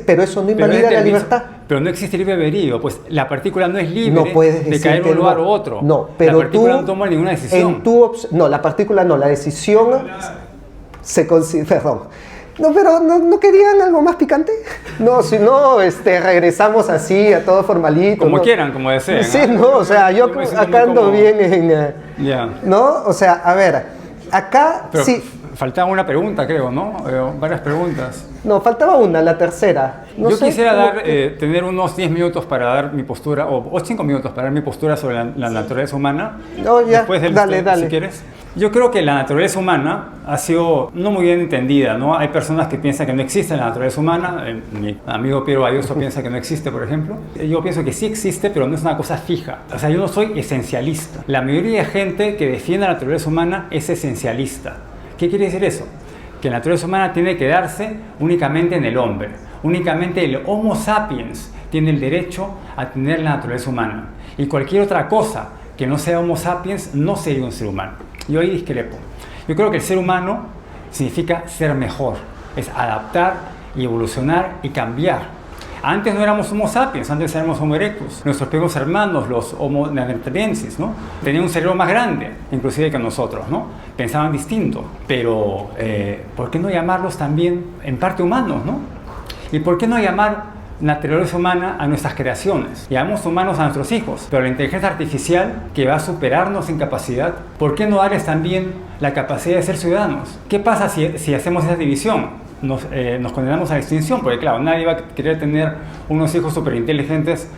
Pero eso no invalida la libertad. Pero no existe libre albedrío. Pues la partícula no es libre de caer en un no. lugar u otro. No, pero la partícula no toma ninguna decisión. No, la partícula no. La decisión se considera... Perdón. No, pero ¿no querían algo más picante? No, si no, regresamos así a todo formalito. Como ¿no? Quieran, como deseen. Sí, no, o sea, yo acá ando bien en... ¿No? O sea, a ver, acá pero sí... Faltaba una pregunta, creo, ¿no? Varias preguntas. No, faltaba una, la tercera. Yo quisiera tener unos 10 minutos para dar mi postura, o 5 minutos para dar mi postura sobre la naturaleza humana. No, ya, Después dale. Si quieres. Yo creo que la naturaleza humana ha sido no muy bien entendida, ¿no? Hay personas que piensan que no existe la naturaleza humana. Mi amigo Piero Ayuso piensa que no existe, por ejemplo. Yo pienso que sí existe, pero no es una cosa fija. O sea, yo no soy esencialista. La mayoría de gente que defiende la naturaleza humana es esencialista. ¿Qué quiere decir eso? Que la naturaleza humana tiene que darse únicamente en el hombre. Únicamente el Homo sapiens tiene el derecho a tener la naturaleza humana. Y cualquier otra cosa que no sea Homo sapiens no sería un ser humano. Yo ahí discrepo. Yo creo que el ser humano significa ser mejor. Es adaptar y evolucionar y cambiar. Antes no éramos Homo sapiens, antes éramos Homo erectus. Nuestros primos hermanos, los Homo neanderthalenses, ¿no? Tenían un cerebro más grande, inclusive que nosotros, ¿no? Pensaban distinto. Pero, ¿por qué no llamarlos también en parte humanos, ¿no? ¿Y por qué no llamar naturaleza humana a nuestras creaciones? Llamamos humanos a nuestros hijos, pero la inteligencia artificial, que va a superarnos en capacidad, ¿por qué no darles también la capacidad de ser ciudadanos? ¿Qué pasa si hacemos esa división? Nos condenamos a la extinción, porque claro, nadie va a querer tener unos hijos súper inteligentes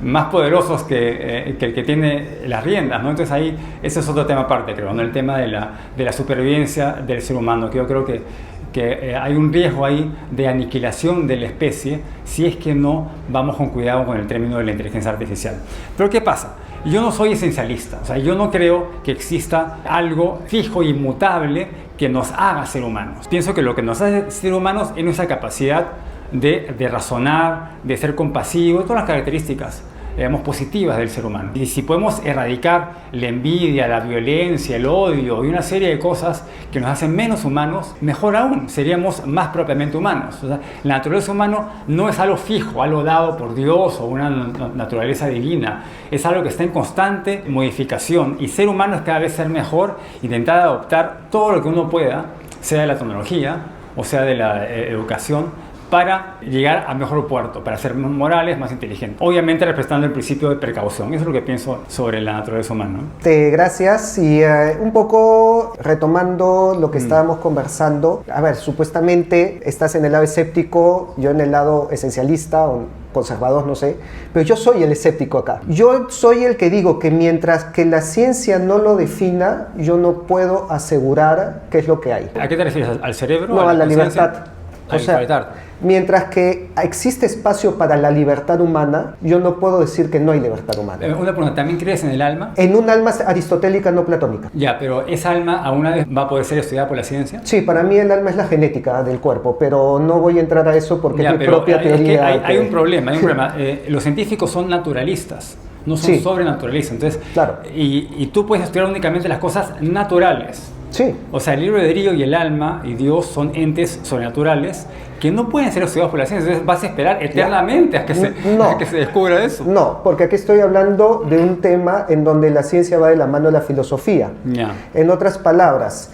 más poderosos que el que tiene las riendas, ¿no? Entonces ahí, ese es otro tema aparte, creo, ¿no? El tema de la supervivencia del ser humano, que yo creo que hay un riesgo ahí de aniquilación de la especie si es que no vamos con cuidado con el término de la inteligencia artificial. Pero ¿qué pasa? Yo no soy esencialista, o sea, yo no creo que exista algo fijo e inmutable que nos haga ser humanos. Pienso que lo que nos hace ser humanos es nuestra capacidad de razonar, de ser compasivos, todas las características positivas del ser humano. Y si podemos erradicar la envidia, la violencia, el odio y una serie de cosas que nos hacen menos humanos, mejor aún, seríamos más propiamente humanos. O sea, la naturaleza humana no es algo fijo, algo dado por Dios o una naturaleza divina. Es algo que está en constante modificación, y ser humano es cada vez ser mejor, intentar adoptar todo lo que uno pueda, sea de la tecnología o sea de la educación, para llegar a mejor puerto, para ser más morales, más inteligentes. Obviamente respetando el principio de precaución. Eso es lo que pienso sobre la naturaleza humana, ¿no? Gracias. Y un poco retomando lo que estábamos conversando. A ver, supuestamente estás en el lado escéptico, yo en el lado esencialista o conservador, no sé. Pero yo soy el escéptico acá. Yo soy el que digo que mientras que la ciencia no lo defina, yo no puedo asegurar qué es lo que hay. ¿A qué te refieres? ¿Al cerebro? No, a la libertad. O sea, mientras que existe espacio para la libertad humana, yo no puedo decir que no hay libertad humana. Una pregunta, ¿también crees en el alma? En un alma aristotélica, no platónica. Ya, pero ¿esa alma alguna vez va a poder ser estudiada por la ciencia? Sí, para mí el alma es la genética del cuerpo, pero no voy a entrar a eso porque es mi propia teoría. Es que hay un problema, los científicos son naturalistas, no son sobrenaturalistas. Entonces, claro. Y tú puedes estudiar únicamente las cosas naturales. Sí. O sea, el libre albedrío y el alma y Dios son entes sobrenaturales que no pueden ser estudiados por la ciencia. Entonces vas a esperar eternamente a que se descubra eso. No, porque aquí estoy hablando de un tema en donde la ciencia va de la mano de la filosofía. En otras palabras,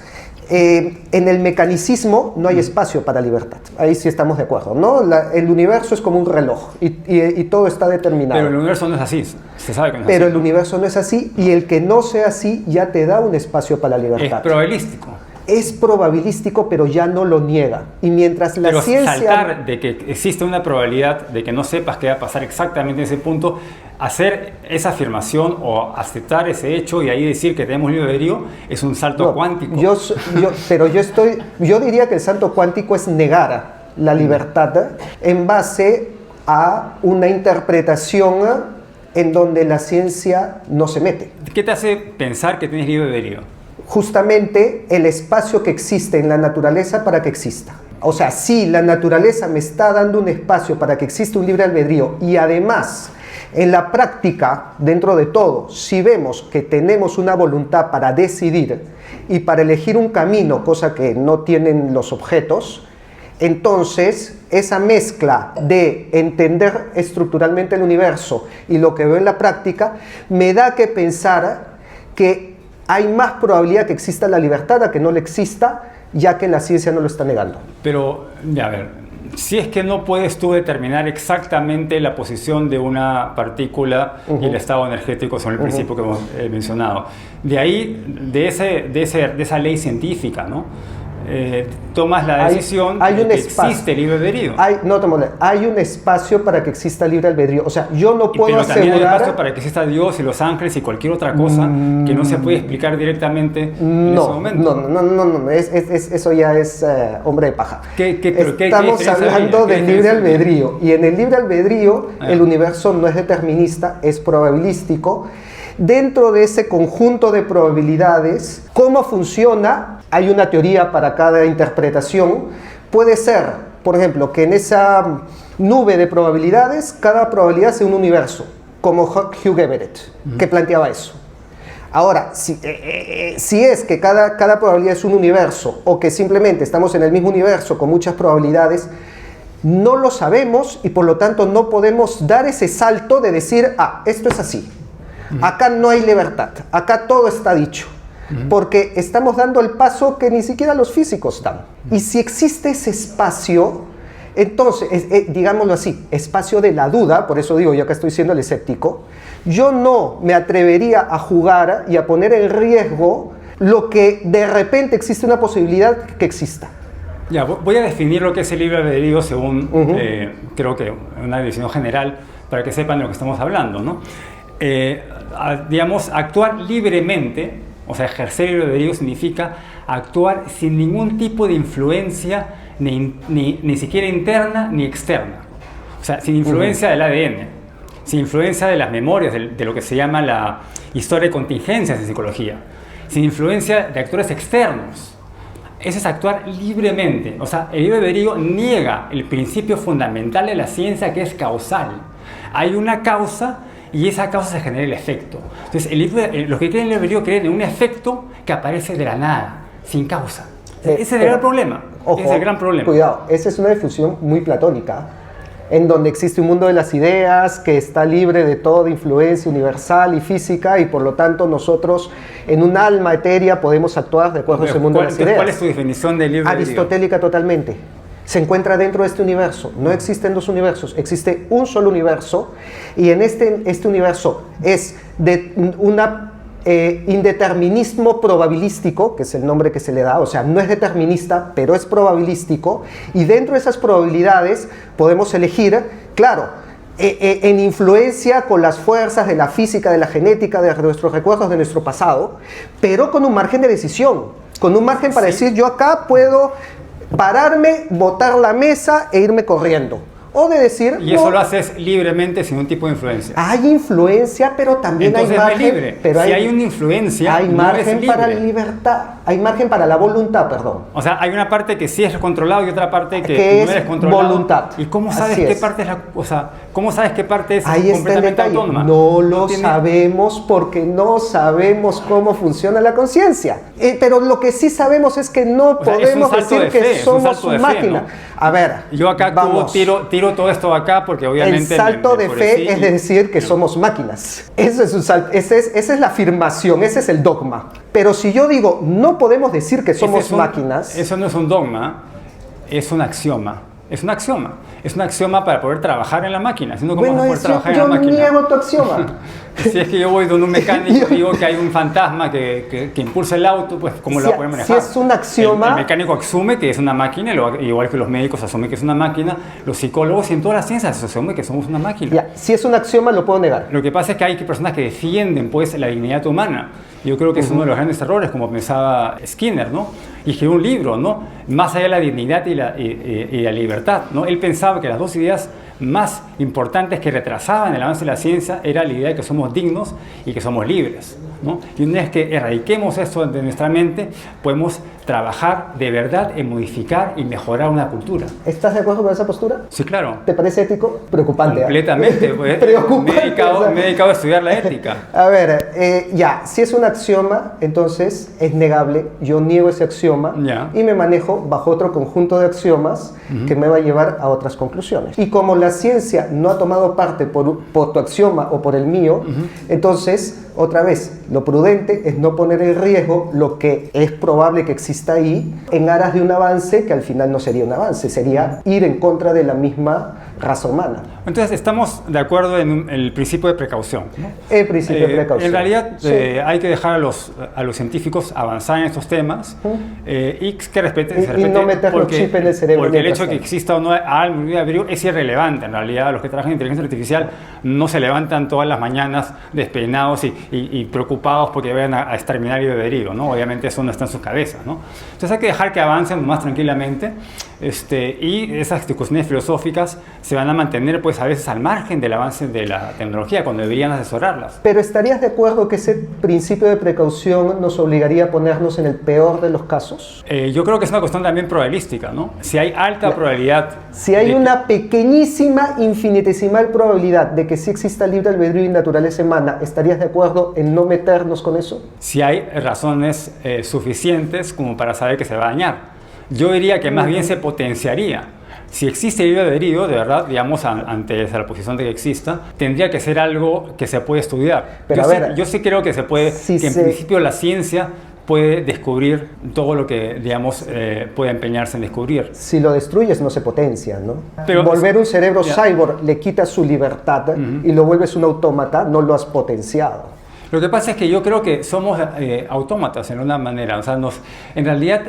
en el mecanicismo no hay espacio para libertad. Ahí sí estamos de acuerdo, ¿no? El universo es como un reloj y todo está determinado. Pero el universo no es así, se sabe que no es Pero así. El universo no es así, y el que no sea así ya te da un espacio para la libertad. Es probabilístico. es probabilístico, pero ya no lo niega. Y mientras la Pero ciencia... saltar de que existe una probabilidad de que no sepas qué va a pasar exactamente en ese punto, hacer esa afirmación o aceptar ese hecho y ahí decir que tenemos libre albedrío es un salto cuántico. Yo diría que el salto cuántico es negar la libertad en base a una interpretación en donde la ciencia no se mete. ¿Qué te hace pensar que tienes libre albedrío? Justamente el espacio que existe en la naturaleza para que exista. O sea, si la naturaleza me está dando un espacio para que exista un libre albedrío y además en la práctica, dentro de todo, si vemos que tenemos una voluntad para decidir y para elegir un camino, cosa que no tienen los objetos, entonces esa mezcla de entender estructuralmente el universo y lo que veo en la práctica me da que pensar que hay más probabilidad que exista la libertad a que no le exista, ya que la ciencia no lo está negando. Pero, a ver, si es que no puedes tú determinar exactamente la posición de una partícula y el estado energético según el principio que hemos mencionado, de ahí, de esa ley científica, ¿no? Tomas la decisión de que existe libre albedrío. Hay un espacio para que exista libre albedrío. O sea, yo no puedo pero también asegurar... hay espacio para que exista Dios y los ángeles y cualquier otra cosa que no se puede explicar directamente en ese momento. No. Eso ya es hombre de paja. Estamos ¿qué hablando del libre diferencia albedrío. Y en el libre albedrío, el universo no es determinista, es probabilístico. Dentro de ese conjunto de probabilidades, ¿cómo funciona? Hay una teoría para cada interpretación. Puede ser, por ejemplo, que en esa nube de probabilidades, cada probabilidad sea un universo, como Hugh Everett, que planteaba eso. Ahora, si es que cada probabilidad es un universo, o que simplemente estamos en el mismo universo con muchas probabilidades, no lo sabemos y por lo tanto no podemos dar ese salto de decir, esto es así. Acá no hay libertad, acá todo está dicho, porque estamos dando el paso que ni siquiera los físicos dan. Y si existe ese espacio, entonces, digámoslo así, espacio de la duda, por eso digo, yo acá estoy siendo el escéptico, yo no me atrevería a jugar y a poner en riesgo lo que de repente existe una posibilidad que exista. Ya, voy a definir lo que es el libre albedrío según, creo que una definición general, para que sepan de lo que estamos hablando, ¿no? Digamos, actuar libremente, o sea, ejercer el albedrío significa actuar sin ningún tipo de influencia, ni siquiera interna ni externa. O sea, sin influencia del ADN, sin influencia de las memorias, de lo que se llama la historia de contingencias en psicología, sin influencia de actores externos. Eso es actuar libremente. O sea, el libre albedrío niega el principio fundamental de la ciencia, que es causal. Hay una causa y esa causa se genera el efecto. Entonces, los que creen en el libre albedrío creen en un efecto que aparece de la nada, sin causa. Ese es el gran problema. Ojo, ese es el gran problema. Cuidado, esa es una difusión muy platónica, en donde existe un mundo de las ideas que está libre de toda influencia universal y física, y por lo tanto nosotros en un alma etérea podemos actuar de acuerdo a ese mundo de las ideas. ¿Cuál es tu definición de libre albedrío? Aristotélica totalmente. Se encuentra dentro de este universo. No existen dos universos, existe un solo universo, y en este universo es de una indeterminismo probabilístico, que es el nombre que se le da, o sea, no es determinista, pero es probabilístico, y dentro de esas probabilidades podemos elegir, claro, en influencia con las fuerzas de la física, de la genética, de nuestros recuerdos, de nuestro pasado, pero con un margen de decisión, con un margen para decir, yo acá puedo pararme, botar la mesa e irme corriendo. O de decir... Y eso lo haces libremente sin un tipo de influencia. Hay influencia, pero también entonces hay margen... No es libre. Pero si hay una influencia, hay no margen es para la libre. libertad. Hay margen para la voluntad, perdón. O sea, hay una parte que sí es controlado y otra parte que no es es controlado. Voluntad. ¿Y cómo sabes Así qué es. parte es la... O sea, ¿cómo sabes qué parte es Ahí está el completamente detalle. autónoma? No lo sabemos porque no sabemos cómo funciona la conciencia. Pero lo que sí sabemos es que no podemos decir que somos máquina. A ver, yo acá tiro todo esto acá porque obviamente... El salto de fe es decir que somos máquinas. Eso es un salto, esa es la afirmación, ese es el dogma. Pero si yo digo, no podemos decir que somos máquinas... Eso no es un dogma, es un axioma. Es un axioma. Es un axioma para poder trabajar en la máquina. Si no, ¿cómo vas a poder trabajar en la máquina? Yo niego tu axioma. Si es que yo voy donde un mecánico y digo que hay un fantasma que impulsa el auto, pues ¿cómo lo pueden manejar? Si es un axioma... El mecánico asume que es una máquina, igual que los médicos asumen que es una máquina, los psicólogos y en todas las ciencias asumen que somos una máquina. Ya, si es un axioma, lo puedo negar. Lo que pasa es que hay personas que defienden pues, la dignidad humana. Yo creo que es uno de los grandes errores, como pensaba Skinner, ¿no? Y escribió un libro, ¿no? Más allá de la dignidad y la libertad, ¿no? Él pensaba que las dos ideas más importantes que retrasaban el avance de la ciencia era la idea de que somos dignos y que somos libres, ¿no? Y una vez que erradiquemos esto de nuestra mente, podemos trabajar de verdad en modificar y mejorar una cultura. ¿Estás de acuerdo con esa postura? Sí, claro. ¿Te parece ético? Preocupante. Completamente. Pues, Preocupante. Me he dedicado a estudiar la ética. A ver, ya, si es un axioma, entonces es negable. Yo niego ese axioma y me manejo bajo otro conjunto de axiomas que me va a llevar a otras conclusiones. Y como la ciencia no ha tomado parte por tu axioma o por el mío, entonces, otra vez, lo prudente es no poner en riesgo lo que es probable que exista ahí en aras de un avance que al final no sería un avance, sería ir en contra de la misma raza humana. Entonces, estamos de acuerdo en el principio de precaución, ¿no? El principio de precaución. En realidad, hay que dejar a los científicos avanzar en estos temas y que respeten. Y no meter los chips en el cerebro. Porque el hecho de que exista o no algo libre albedrío es irrelevante. En realidad, los que trabajan en inteligencia artificial no se levantan todas las mañanas despeinados y preocupados porque vayan a exterminar el albedrío, ¿no? Obviamente eso no está en sus cabezas, ¿no? Entonces hay que dejar que avancen más tranquilamente y esas discusiones filosóficas se van a mantener pues a veces al margen del avance de la tecnología cuando deberían asesorarlas. Pero ¿estarías de acuerdo que ese principio de precaución nos obligaría a ponernos en el peor de los casos? Yo creo que es una cuestión también probabilística, ¿no? Si hay alta probabilidad... Si hay una pequeñísima, infinitesimal probabilidad de que sí exista libre albedrío y naturaleza humana, ¿estarías de acuerdo en no meternos con eso? Si hay razones suficientes como para saber que se va a dañar. Yo diría que más bien se potenciaría. Si existe libre albedrío, de verdad, digamos, ante la posición de que exista, tendría que ser algo que se puede estudiar. Pero yo sí creo que se puede, en principio la ciencia puede descubrir todo lo que, digamos, puede empeñarse en descubrir. Si lo destruyes, no se potencia, ¿no? Pero, volver un cerebro cyborg le quita su libertad y lo vuelves un autómata, no lo has potenciado. Lo que pasa es que yo creo que somos autómatas en una manera, o sea, en realidad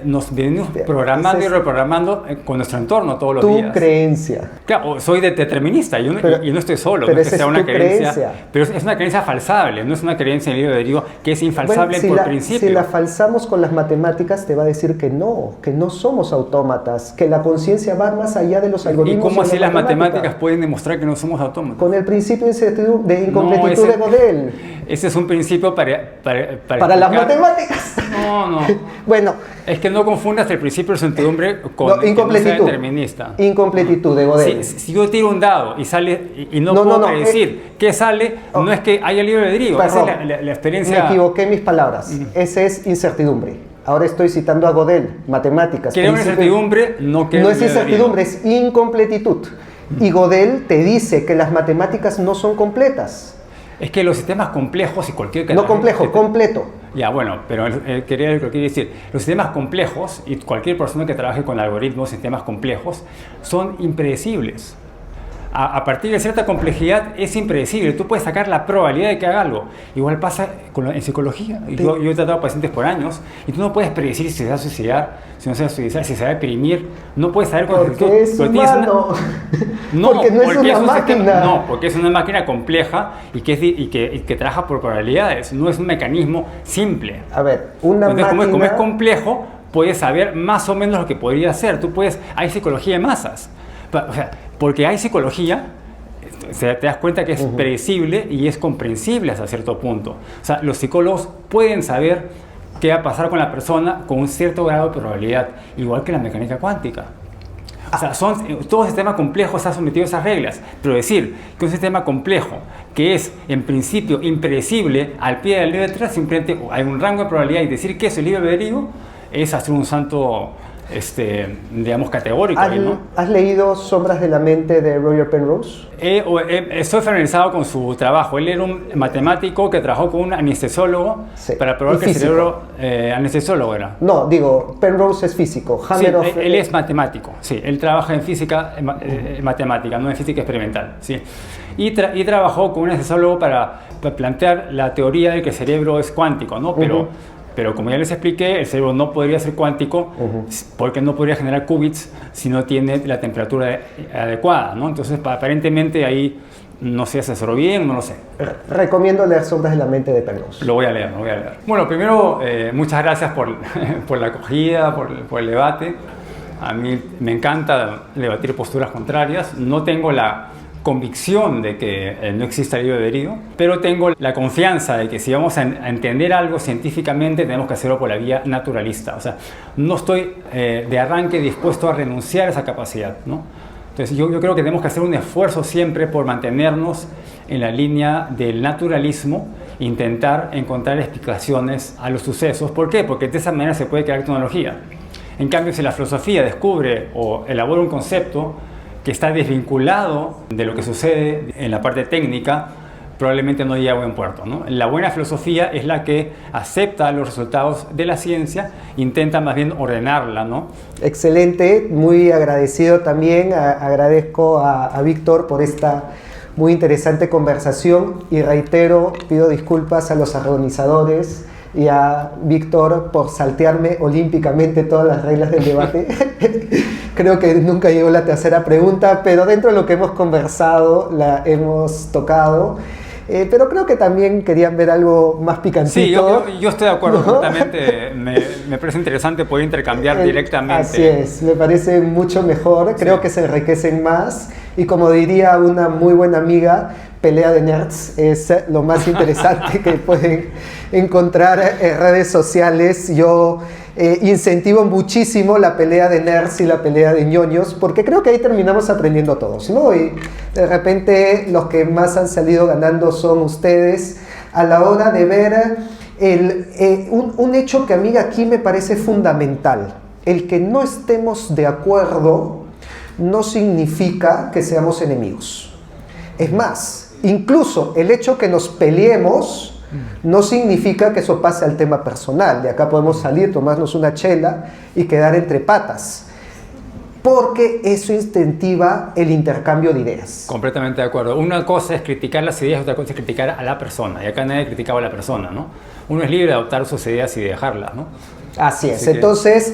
nos venimos programando y reprogramando con nuestro entorno todos los días. Tu creencia. Claro, soy determinista y no estoy solo, pero no es que sea una creencia. Pero es una creencia falsable, no es una creencia en el libre albedrío que es infalsable por principio. Si la falsamos con las matemáticas, te va a decir que no somos autómatas, que la conciencia va más allá de los algoritmos. ¿Y cómo así las matemáticas pueden demostrar que no somos autómatas? Con el principio de incompletitud de Gödel. Ese es un principio para las matemáticas. No. Bueno. Es que no confundas el principio de certidumbre con incompletitud. Determinista. Incompletitud de Gödel. Si yo tiro un dado y sale y no puedo predecir qué sale, no es que haya libre albedrío. Esa es la experiencia. Me equivoqué en mis palabras. Ese es incertidumbre. Ahora estoy citando a Gödel, matemáticas. Quiero una incertidumbre, no es incertidumbre, es incompletitud. Y Gödel te dice que las matemáticas no son completas. Es que los sistemas complejos y cualquier... No complejo, completo. Ya, bueno, pero quería lo que quiere decir. Los sistemas complejos y cualquier persona que trabaje con algoritmos, sistemas complejos, son impredecibles. A partir de cierta complejidad es impredecible. Tú puedes sacar la probabilidad de que haga algo. Igual pasa en psicología. Yo he tratado pacientes por años y tú no puedes predecir si se va a suicidar, si no se va a suicidar, si se va a deprimir. No puedes saber con exactitud. Porque es humano. Porque no es una máquina. No, porque es una máquina compleja y que trabaja por probabilidades. No es un mecanismo simple. A ver, una máquina... Como es complejo, puedes saber más o menos lo que podría hacer. Hay psicología de masas. O sea, porque hay psicología, te das cuenta que es predecible y es comprensible hasta cierto punto. O sea, los psicólogos pueden saber qué va a pasar con la persona con un cierto grado de probabilidad, igual que la mecánica cuántica. O sea, todo sistema complejo está sometido a esas reglas, pero decir que un sistema complejo que es en principio impredecible al pie de la letra, simplemente hay un rango de probabilidad y decir que eso es libre albedrío es hacer un santo digamos, categórico ahí, ¿no? ¿Has leído Sombras de la mente de Roger Penrose? Estoy familiarizado con su trabajo. Él era un matemático que trabajó con un anestesiólogo para probar que el cerebro... anestesiólogo era. No, digo, Penrose es físico. Sí, él es matemático, sí. Él trabaja en física matemática, no en física experimental, sí. Y trabajó con un anestesiólogo para plantear la teoría de que el cerebro es cuántico, ¿no? Pero como ya les expliqué, el cerebro no podría ser cuántico porque no podría generar qubits si no tiene la temperatura adecuada, ¿no? Entonces, aparentemente ahí no se asesoró bien, no lo sé. Recomiendo leer Sombras de la mente de Penrose. Lo voy a leer. Bueno, primero, muchas gracias por la acogida, por el debate. A mí me encanta debatir posturas contrarias. No tengo la convicción de que no exista libre albedrío, pero tengo la confianza de que si vamos a entender algo científicamente tenemos que hacerlo por la vía naturalista. O sea, no estoy de arranque dispuesto a renunciar a esa capacidad, ¿no? Entonces yo creo que tenemos que hacer un esfuerzo siempre por mantenernos en la línea del naturalismo, intentar encontrar explicaciones a los sucesos. ¿Por qué? Porque de esa manera se puede crear tecnología. En cambio, si la filosofía descubre o elabora un concepto que está desvinculado de lo que sucede en la parte técnica, probablemente no llegue a buen puerto, ¿no? La buena filosofía es la que acepta los resultados de la ciencia, intenta más bien ordenarla, ¿no? Excelente, muy agradecido también, agradezco a Víctor por esta muy interesante conversación y reitero, pido disculpas a los organizadores y a Víctor por saltearme olímpicamente todas las reglas del debate. Creo que nunca llegó la tercera pregunta, pero dentro de lo que hemos conversado la hemos tocado. Pero creo que también querían ver algo más picantito. Sí, yo estoy de acuerdo, ¿no? Completamente. Me parece interesante poder intercambiar directamente. Así es, me parece mucho mejor. Creo que se enriquecen más. Y como diría una muy buena amiga, pelea de nerds es lo más interesante que pueden encontrar en redes sociales. Yo incentivo muchísimo la pelea de nerds y la pelea de ñoños, porque creo que ahí terminamos aprendiendo todos, ¿no? Y de repente los que más han salido ganando son ustedes a la hora de ver un hecho que a mí aquí me parece fundamental. El que no estemos de acuerdo no significa que seamos enemigos. Es más, incluso el hecho que nos peleemos no significa que eso pase al tema personal. De acá podemos salir, tomarnos una chela y quedar entre patas, porque eso incentiva el intercambio de ideas. Completamente de acuerdo. Una cosa es criticar las ideas, otra cosa es criticar a la persona. Y acá nadie criticaba a la persona, ¿no? Uno es libre de adoptar sus ideas y de dejarlas, ¿no? Así es. Entonces,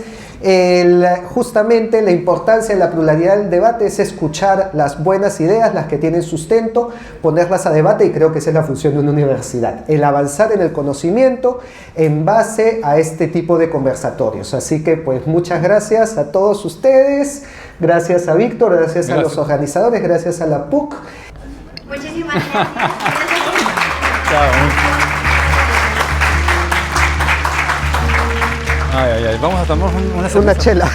justamente la importancia de la pluralidad del debate es escuchar las buenas ideas, las que tienen sustento, ponerlas a debate, y creo que esa es la función de una universidad, el avanzar en el conocimiento en base a este tipo de conversatorios. Así que pues muchas gracias a todos ustedes, gracias a Víctor, gracias a los organizadores, gracias a la PUC. Muchísimas gracias. Chao. Vamos a tomar una chela.